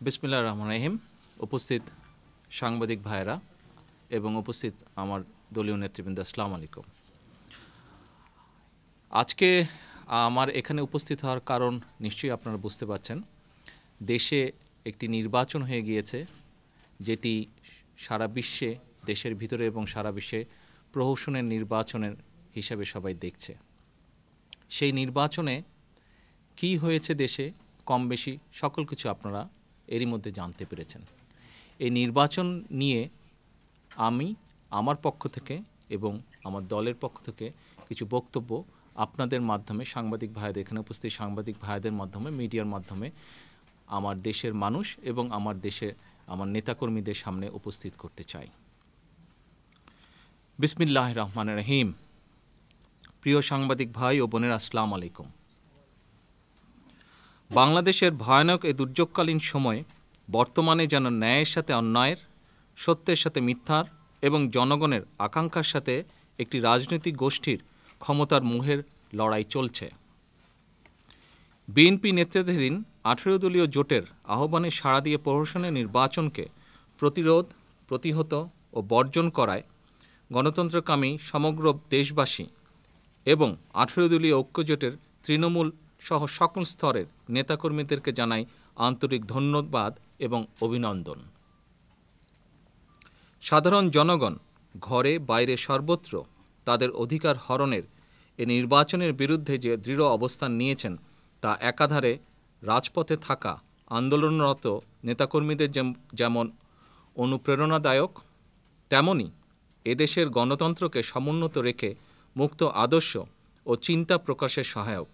বিসমিল্লাহির রহমানির রহিম। উপস্থিত সাংবাদিক ভাইয়েরা এবং উপস্থিত আমার দলীয় নেতৃবৃন্দ, আসসালামু আলাইকুম। আজকে আমার এখানে উপস্থিত হওয়ার কারণ নিশ্চয়ই আপনারা বুঝতে পারছেন। দেশে একটি নির্বাচন হয়ে গিয়েছে, যেটি সারা বিশ্বে, দেশের ভিতরে এবং সারা বিশ্বে প্রহসনের নির্বাচনের হিসাবে সবাই দেখছে। সেই নির্বাচনে কি হয়েছে দেশে, কম বেশি সকল কিছু আপনারা এরই মধ্যে জানতে পেরেছেন। এই নির্বাচন নিয়ে আমি আমার পক্ষ থেকে এবং আমার দলের পক্ষ থেকে কিছু বক্তব্য আপনাদের মাধ্যমে, সাংবাদিক ভাইদের, এখানে উপস্থিত সাংবাদিক ভাইদের মাধ্যমে, মিডিয়ার মাধ্যমে আমার দেশের মানুষ এবং আমার নেতাকর্মীদের সামনে উপস্থিত করতে চাই। বিসমিল্লাহির রহমানির রহিম। প্রিয় সাংবাদিক ভাই ও বোনেরা, আসসালামু আলাইকুম। বাংলাদেশের ভয়ানক এই দুর্যোগকালীন সময়ে বর্তমানে যেন ন্যায়ের সাথে অন্যায়ের, সত্যের সাথে মিথ্যার এবং জনগণের আকাঙ্ক্ষার সাথে একটি রাজনৈতিক গোষ্ঠীর ক্ষমতার মোহের লড়াই চলছে। বিএনপি নেতৃত্বাধীন 18 দলীয় জোটের আহ্বানে সাড়া দিয়ে প্রহসনের নির্বাচনকে প্রতিরোধ, প্রতিহত ও বর্জন করায় গণতন্ত্রকামী সমগ্র দেশবাসী এবং 18 দলীয় ঐক্যজোটের তৃণমূল সহ সকল স্তরের নেতাকর্মীদেরকে জানাই আন্তরিক ধন্যবাদ এবং অভিনন্দন। সাধারণ জনগণ ঘরে বাইরে সর্বত্র তাদের অধিকার হরণের এ নির্বাচনের বিরুদ্ধে যে দৃঢ় অবস্থান নিয়েছেন, তা একাধারে রাজপথে থাকা আন্দোলনরত নেতাকর্মীদের যেমন অনুপ্রেরণাদায়ক, তেমনি এদেশের গণতন্ত্রকে সমুন্নত রেখে মুক্ত আদর্শ ও চিন্তা প্রকাশের সহায়ক।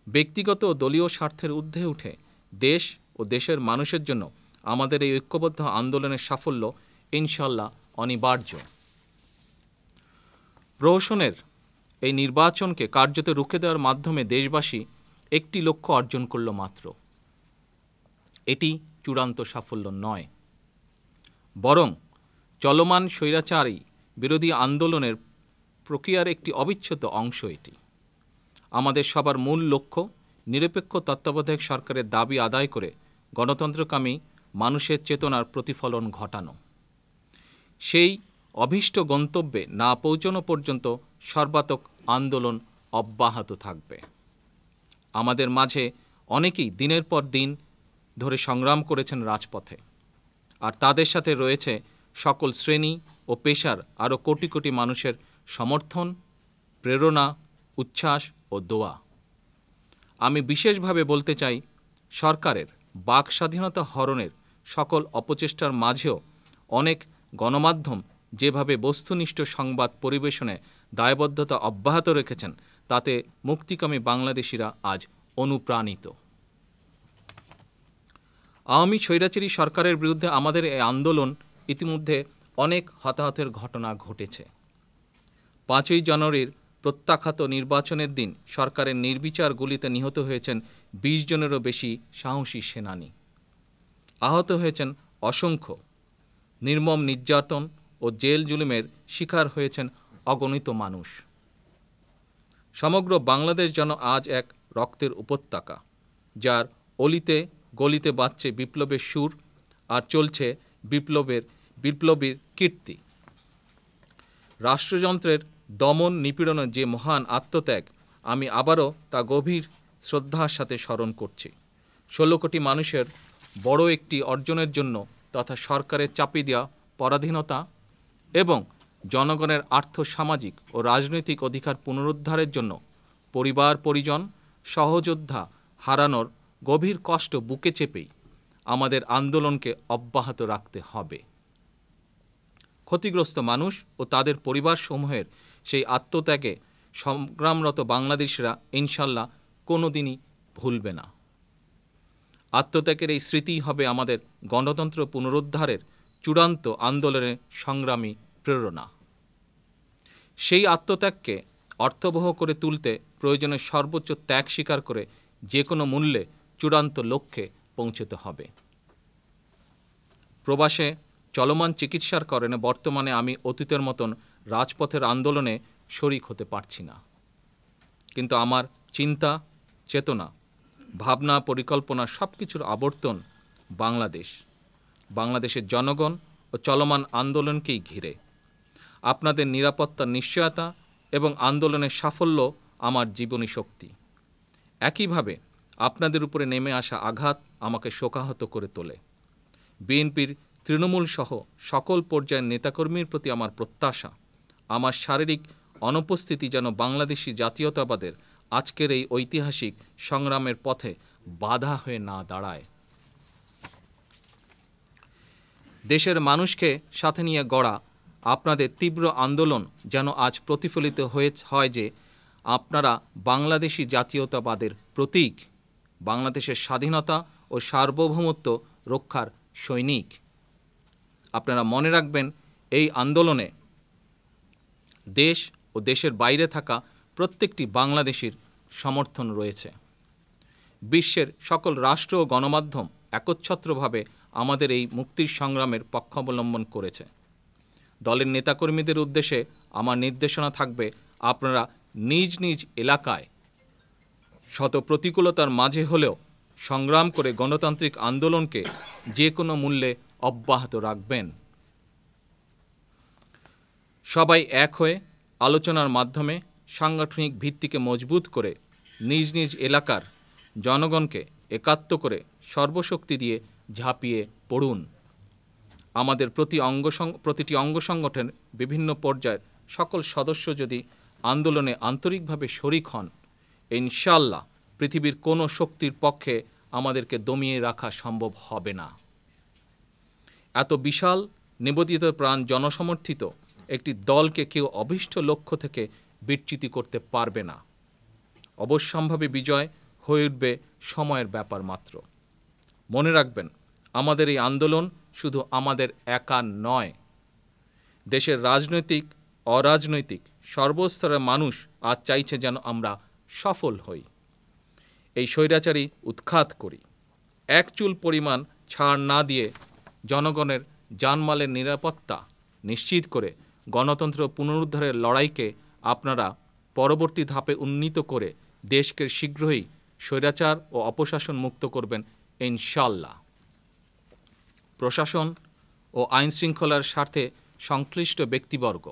ব্যক্তিগত ও দলীয় স্বার্থের ঊর্ধ্বে উঠে দেশ ও দেশের মানুষের জন্য আমাদের এই ঐক্যবদ্ধ আন্দোলনের সাফল্য ইনশাল্লাহ অনিবার্য। প্রহসনের এই নির্বাচনকে কার্যত রুখে দেওয়ার মাধ্যমে দেশবাসী একটি লক্ষ্য অর্জন করল মাত্র। এটি চূড়ান্ত সাফল্য নয়, বরং চলমান স্বৈরাচারী বিরোধী আন্দোলনের প্রক্রিয়ার একটি অবিচ্ছেদ্য অংশ এটি। আমাদের সবার মূল লক্ষ্য নিরপেক্ষ তত্ত্বাবধায়ক সরকারের দাবি আদায় করে গণতন্ত্রকামী মানুষের চেতনার প্রতিফলন ঘটানো। সেই অভীষ্ট গন্তব্যে না পৌঁছানো পর্যন্ত সর্বাত্মক আন্দোলন অব্যাহত থাকবে। আমাদের মাঝে অনেকেই দিনের পর দিন ধরে সংগ্রাম করেছেন রাজপথে, আর তাদের সাথে রয়েছে সকল শ্রেণী ও পেশার আরও কোটি কোটি মানুষের সমর্থন, প্রেরণা, উচ্ছ্বাস ও দোয়া। আমি বিশেষভাবে বলতে চাই, সরকারের বাক স্বাধীনতা হরণের সকল অপচেষ্টার মাঝেও অনেক গণমাধ্যম যেভাবে বস্তুনিষ্ঠ সংবাদ পরিবেশনে দায়বদ্ধতা অব্যাহত রেখেছেন, তাতে মুক্তিকামী বাংলাদেশিরা আজ অনুপ্রাণিত। আওয়ামী স্বৈরাচারী সরকারের বিরুদ্ধে আমাদের এই আন্দোলন ইতিমধ্যে অনেক হতাহতের ঘটনা ঘটেছে। 5ই জানুয়ারির প্রত্যাখ্যাত নির্বাচনের দিন সরকারের নির্বিচার গুলিতে নিহত হয়েছেন 20 জনেরও বেশি সাহসী সেনানী। আহত হয়েছেন অসংখ্য। নির্মম নির্যাতন ও জেল জুলুমের শিকার হয়েছেন অগণিত মানুষ। সমগ্র বাংলাদেশ যেন আজ এক রক্তের উপত্যকা, যার অলিতে গলিতে বাজছে বিপ্লবের সুর আর চলছে বিপ্লবীর কীর্তি। রাষ্ট্রযন্ত্রের দমন নিপীড়নের যে মহান আত্মত্যাগ, আমি আবারও তা গভীর শ্রদ্ধার সাথে স্মরণ করছি। 16 কোটি মানুষের বড় একটি অর্জনের জন্য তথা সরকারের চাপিয়ে দেওয়া পরাধীনতা এবং জনগণের আর্থসামাজিক ও রাজনৈতিক অধিকার পুনরুদ্ধারের জন্য পরিবার পরিজন সহযোদ্ধা হারানোর গভীর কষ্ট বুকে চেপেই আমাদের আন্দোলনকে অব্যাহত রাখতে হবে। ক্ষতিগ্রস্ত মানুষ ও তাদের পরিবারসমূহের সেই আত্মত্যাগে সংগ্রামরত বাংলাদেশিরা ইনশাল্লাহ কোনো দিনই ভুলবে না। আত্মত্যাগের এই স্মৃতিই হবে আমাদের গণতন্ত্র পুনরুদ্ধারের চূড়ান্ত আন্দোলনের সংগ্রামী প্রেরণা। সেই আত্মত্যাগকে অর্থবহ করে তুলতে প্রয়োজনে সর্বোচ্চ ত্যাগ স্বীকার করে যে কোনো মূল্যে চূড়ান্ত লক্ষ্যে পৌঁছতে হবে। প্রবাসে চলমান চিকিৎসার কারণে বর্তমানে আমি অতীতের মতন রাজপথের আন্দোলনে শরিক হতে পারছি না, কিন্তু আমার চিন্তা, চেতনা, ভাবনা, পরিকল্পনা সব কিছুর আবর্তন বাংলাদেশ, বাংলাদেশের জনগণ ও চলমান আন্দোলনকেই ঘিরে। আপনাদের নিরাপত্তার নিশ্চয়তা এবং আন্দোলনের সাফল্য আমার জীবনী শক্তি। একইভাবে আপনাদের উপরে নেমে আসা আঘাত আমাকে শোকাহত করে তোলে। বিএনপির তৃণমূল সহ সকল পর্যায়ের নেতাকর্মীর প্রতি আমার প্রত্যাশা, আমার শারীরিক অনুপস্থিতি যেন বাংলাদেশি জাতীয়তাবাদের আজকের এই ঐতিহাসিক সংগ্রামের পথে বাধা হয়ে না দাঁড়ায়। দেশের মানুষকে সাথে নিয়ে গড়া আপনাদের তীব্র আন্দোলন যেন আজ প্রতিফলিত হয় যে আপনারা বাংলাদেশি জাতীয়তাবাদের প্রতীক, বাংলাদেশের স্বাধীনতা ও সার্বভৌমত্ব রক্ষার সৈনিক। আপনারা মনে রাখবেন, এই আন্দোলনে দেশ ও দেশের বাইরে থাকা প্রত্যেকটি বাংলাদেশির সমর্থন রয়েছে। বিশ্বের সকল রাষ্ট্র ও গণমাধ্যম একচ্ছত্রভাবে আমাদের এই মুক্তির সংগ্রামের পক্ষাবলম্বন করেছে। দলের নেতাকর্মীদের উদ্দেশ্যে আমার নির্দেশনা থাকবে, আপনারা নিজ নিজ এলাকায় শত প্রতিকূলতার মাঝে হলেও সংগ্রাম করে গণতান্ত্রিক আন্দোলনকে যে কোনো মূল্যে অব্যাহত রাখবেন। সবাই এক হয়ে আলোচনার মাধ্যমে সাংগঠনিক ভিত্তিকে মজবুত করে নিজ নিজ এলাকার জনগণকে একাত্ম করে সর্বশক্তি দিয়ে ঝাঁপিয়ে পড়ুন। আমাদের প্রতিটি অঙ্গ সংগঠন বিভিন্ন পর্যায়ের সকল সদস্য যদি আন্দোলনে আন্তরিকভাবে শরিক হন, ইনশাআল্লাহ পৃথিবীর কোনো শক্তির পক্ষে আমাদেরকে দমিয়ে রাখা সম্ভব হবে না। এত বিশাল নিবেদিত প্রাণ জনসমর্থিত একটি দলকে কেউ অভীষ্ট লক্ষ্য থেকে বিচ্যুতি করতে পারবে না। অবশ্যম্ভাবী বিজয় হয়ে উঠবে সময়ের ব্যাপার মাত্র। মনে রাখবেন, আমাদের এই আন্দোলন শুধু আমাদের একা নয়, দেশের রাজনৈতিক অরাজনৈতিক সর্বস্তরের মানুষ আজ চাইছে যেন আমরা সফল হই, এই স্বৈরাচারী উৎখাত করি। এক চুল পরিমাণ ছাড় না দিয়ে জনগণের জানমালের নিরাপত্তা নিশ্চিত করে গণতন্ত্র পুনরুদ্ধারের লড়াইকে আপনারা পরবর্তী ধাপে উন্নীত করে দেশকে শীঘ্রই স্বৈরাচার ও অপশাসন মুক্ত করবেন ইনশাআল্লাহ। প্রশাসন ও আইনশৃঙ্খলার স্বার্থে সংশ্লিষ্ট ব্যক্তিবর্গ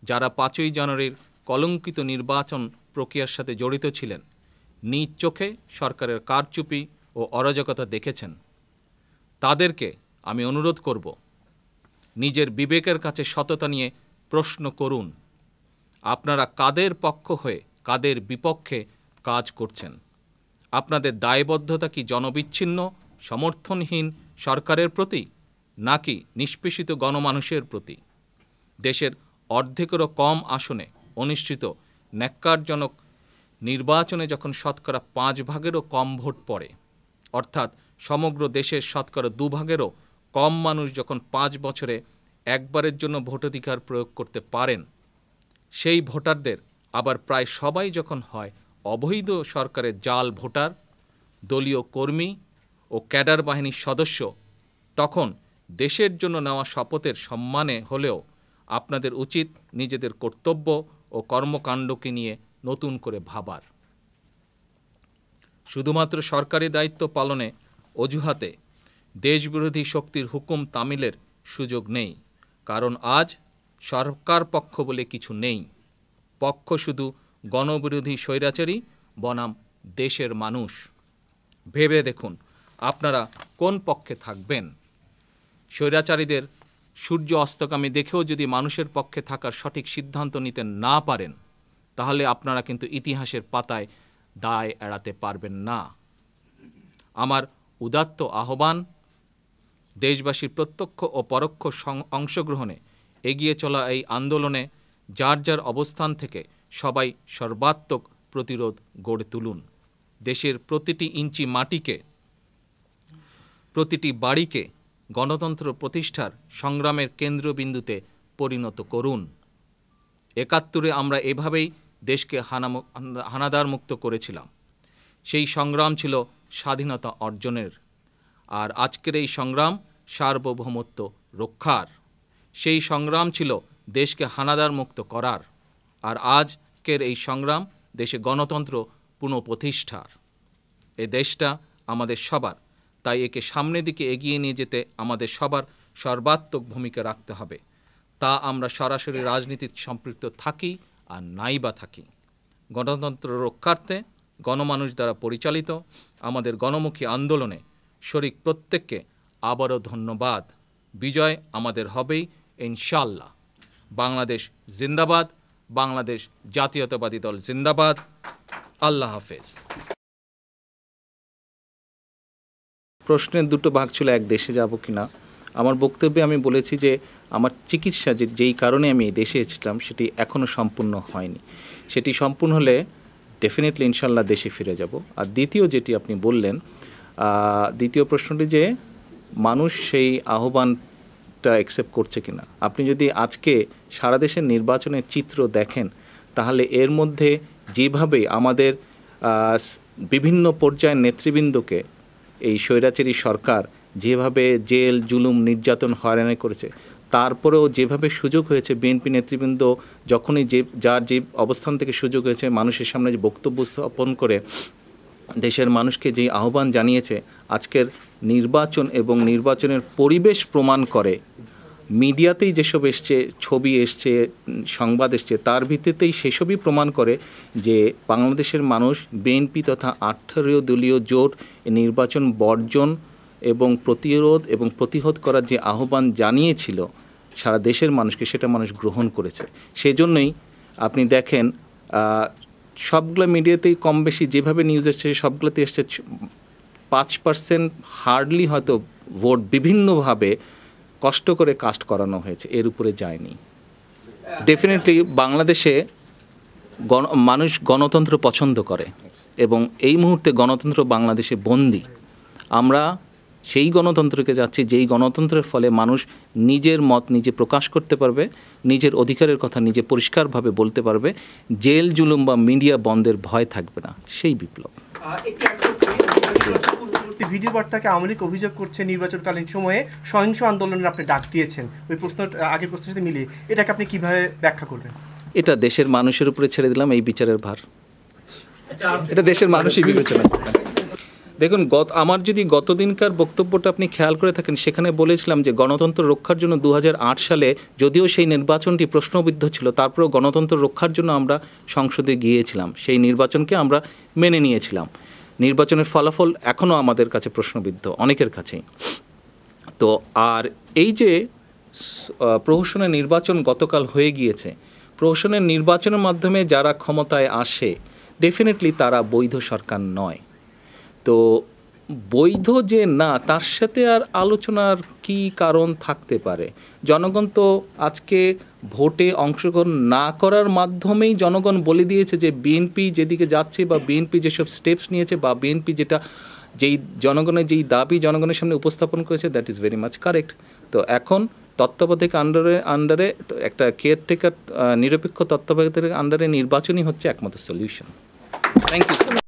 যারা 5ই জানুয়ারির কলঙ্কিত নির্বাচন প্রক্রিয়ার সাথে জড়িত ছিলেন, নিজ চোখে সরকারের কারচুপি ও অরাজকতা দেখেছেন, তাদেরকে আমি অনুরোধ করব, নিজের বিবেকের কাছে সততা নিয়ে প্রশ্ন করুন। আপনারা কাদের পক্ষ হয়ে কাদের বিপক্ষে কাজ করছেন? আপনাদের দায়বদ্ধতা কি জনবিচ্ছিন্ন সমর্থনহীন সরকারের প্রতি, নাকি নিষ্পেষিত গণমানুষের প্রতি? দেশের অর্ধেকেরও কম আসনে অনুষ্ঠিত ন্যাক্কারজনক নির্বাচনে যখন শতকরা 5 ভাগেরও কম ভোট পড়ে, অর্থাৎ সমগ্র দেশের শতকরা 2 ভাগেরও কম মানুষ যখন 5 বছরে একবারের জন্য ভোটাধিকার প্রয়োগ করতে পারেন, সেই ভোটারদের আবার প্রায় সবাই যখন হয় অবৈধ সরকারের জাল ভোটার, দলীয় কর্মী ও ক্যাডার বাহিনীর সদস্য, তখন দেশের জন্য নেওয়া শপথের সম্মানে হলেও আপনাদের উচিত নিজেদের কর্তব্য ও কর্মকাণ্ডকে নিয়ে নতুন করে ভাবার। শুধুমাত্র সরকারি দায়িত্ব পালনে অজুহাতে দেশবিরোধী শক্তির হুকুম তামিলের সুযোগ নেই, কারণ আজ সরকার পক্ষ বলে কিছু নেই। পক্ষ শুধু গণবিরোধী স্বৈরাচারী বনাম দেশের মানুষ। ভেবে দেখুন আপনারা কোন পক্ষে থাকবেন। স্বৈরাচারীদের সূর্য অস্তগামী দেখেও যদি মানুষের পক্ষে থাকার সঠিক সিদ্ধান্ত নিতে না পারেন, তাহলে আপনারা কিন্তু ইতিহাসের পাতায় দায় এড়াতে পারবেন না। আমার উদাত্ত আহ্বান, দেশবাসীর প্রত্যক্ষ ও পরোক্ষ অংশগ্রহণে এগিয়ে চলা এই আন্দোলনে যার যার অবস্থান থেকে সবাই সর্বাত্মক প্রতিরোধ গড়ে তুলুন। দেশের প্রতিটি ইঞ্চি মাটিকে, প্রতিটি বাড়িকে গণতন্ত্র প্রতিষ্ঠার সংগ্রামের কেন্দ্রবিন্দুতে পরিণত করুন। ৭১ আমরা এভাবেই দেশকে হানাদার মুক্ত করেছিলাম। সেই সংগ্রাম ছিল স্বাধীনতা অর্জনের, আর আজকের এই সংগ্রাম সার্বভৌমত্ব রক্ষার। সেই সংগ্রাম ছিল দেশকে হানাদার মুক্ত করার, আর আজকের এই সংগ্রাম দেশে গণতন্ত্র পুনঃপ্রতিষ্ঠার। এ দেশটা আমাদের সবার, তাই একে সামনের দিকে এগিয়ে নিয়ে যেতে আমাদের সবার সর্বাত্মক ভূমিকা রাখতে হবে, তা আমরা সরাসরি রাজনীতিতে সম্পৃক্ত থাকি আর নাই বা থাকি। গণতন্ত্র রক্ষার্থে গণমানুষ দ্বারা পরিচালিত আমাদের গণমুখী আন্দোলনে শরিক প্রত্যেককে আবারও ধন্যবাদ। বিজয় আমাদের হবেই ইনশাআল্লাহ। বাংলাদেশ জিন্দাবাদ, বাংলাদেশ জাতীয়তাবাদী দল জিন্দাবাদ। আল্লাহ হাফেজ। প্রশ্নের দুটো ভাগ ছিল, এক দেশে যাব কিনা। আমার বক্তব্যে আমি বলেছি যে আমার চিকিৎসা যেই কারণে আমি এই দেশে এসেছিলাম সেটি এখনও সম্পূর্ণ হয়নি। সেটি সম্পূর্ণ হলে ডেফিনেটলি ইনশাল্লাহ দেশে ফিরে যাব। আর দ্বিতীয় যেটি আপনি বললেন, দ্বিতীয় প্রশ্নটি যে মানুষ সেই আহ্বানটা অ্যাকসেপ্ট করছে কিনা। আপনি যদি আজকে সারা দেশের নির্বাচনের চিত্র দেখেন তাহলে এর মধ্যে যেভাবে আমাদের বিভিন্ন পর্যায়ের নেতৃবৃন্দকে এই স্বৈরাচারী সরকার যেভাবে জেল জুলুম নির্যাতন হয়রানি করেছে, তারপরেও যেভাবে সুযোগ হয়েছে বিএনপি নেতৃবৃন্দ যখনই যার যে অবস্থান থেকে সুযোগ হয়েছে মানুষের সামনে যে বক্তব্য স্থাপন করে দেশের মানুষকে যেই আহ্বান জানিয়েছে, আজকের নির্বাচন এবং নির্বাচনের পরিবেশ প্রমাণ করে। মিডিয়াতেই যেসব এসছে, ছবি এসছে, সংবাদ এসছে, তার ভিত্তিতেই সেসবই প্রমাণ করে যে বাংলাদেশের মানুষ বিএনপি তথা 18 দলীয় জোট নির্বাচন বর্জন এবং প্রতিরোধ এবং প্রতিহত করার যে আহ্বান জানিয়েছিল সারা দেশের মানুষকে, সেটা মানুষ গ্রহণ করেছে। সেজন্যই আপনি দেখেন সবগুলো মিডিয়াতেই কম বেশি যেভাবে নিউজ এসছে সবগুলোতে এসছে 5% হার্ডলি হয়তো ভোট বিভিন্নভাবে কষ্ট করে কাস্ট করানো হয়েছে, এর উপরে যায়নি। ডেফিনেটলি বাংলাদেশে মানুষ গণতন্ত্র পছন্দ করে এবং এই মুহূর্তে গণতন্ত্র বাংলাদেশে বন্দী। আমরা সেই গণতন্ত্রকে যাচ্ছি যেই গণতন্ত্রের ফলে মানুষ নিজের মত নিজে প্রকাশ করতে পারবে, নিজের অধিকারের কথা নিজে পরিষ্কারভাবে বলতে পারবে, জেল জুলুম বা মিডিয়া বন্ধের ভয় থাকবে না, সেই বিপ্লব। ভিডিও বার্তাকে আওয়ামী লীগ অভিযোগ করছে নির্বাচনকালীন সময়ে সহিংস আন্দোলনের আপনি ডাক দিয়েছেন, ওই প্রশ্ন আগের প্রশ্নের সাথে মিলিয়ে এটাকে আপনি কিভাবে ব্যাখ্যা করবেন? এটা দেশের মানুষের উপরে ছেড়ে দিলাম এই বিচারের ভার, এটা দেশের মানুষই বিবেচনা করবেন। দেখুন, আমার যদি গতদিনকার বক্তব্যটা আপনি খেয়াল করে থাকেন, সেখানে বলেছিলাম যে গণতন্ত্র রক্ষার জন্য 2008 সালে যদিও সেই নির্বাচনটি প্রশ্নবিদ্ধ ছিল, তারপরেও গণতন্ত্র রক্ষার জন্য আমরা সংসদে গিয়েছিলাম, সেই নির্বাচনকে আমরা মেনে নিয়েছিলাম। নির্বাচনের ফলাফল এখনও আমাদের কাছে প্রশ্নবিদ্ধ, অনেকের কাছেই। তো আর এই যে প্রহসনের নির্বাচন গতকাল হয়ে গিয়েছে, প্রহসনের নির্বাচনের মাধ্যমে যারা ক্ষমতায় আসে ডেফিনেটলি তারা বৈধ সরকার নয়। তো বৈধ যে না, তার সাথে আর আলোচনার কি কারণ থাকতে পারে? জনগণ তো আজকে ভোটে অংশগ্রহণ না করার মাধ্যমেই জনগণ বলে দিয়েছে যে বিএনপি যেদিকে যাচ্ছে বা বিএনপি যেসব স্টেপস নিয়েছে বা বিএনপি যেই জনগণের যেই দাবি জনগণের সামনে উপস্থাপন করেছে, that is very much correct. তো এখন তত্ত্বাবধায়ক আন্ডারে একটা কেয়ারটেকার নিরপেক্ষ তত্ত্বাবধায়কের আন্ডারে নির্বাচনই হচ্ছে একমাত্র সলিউশন। Thank you.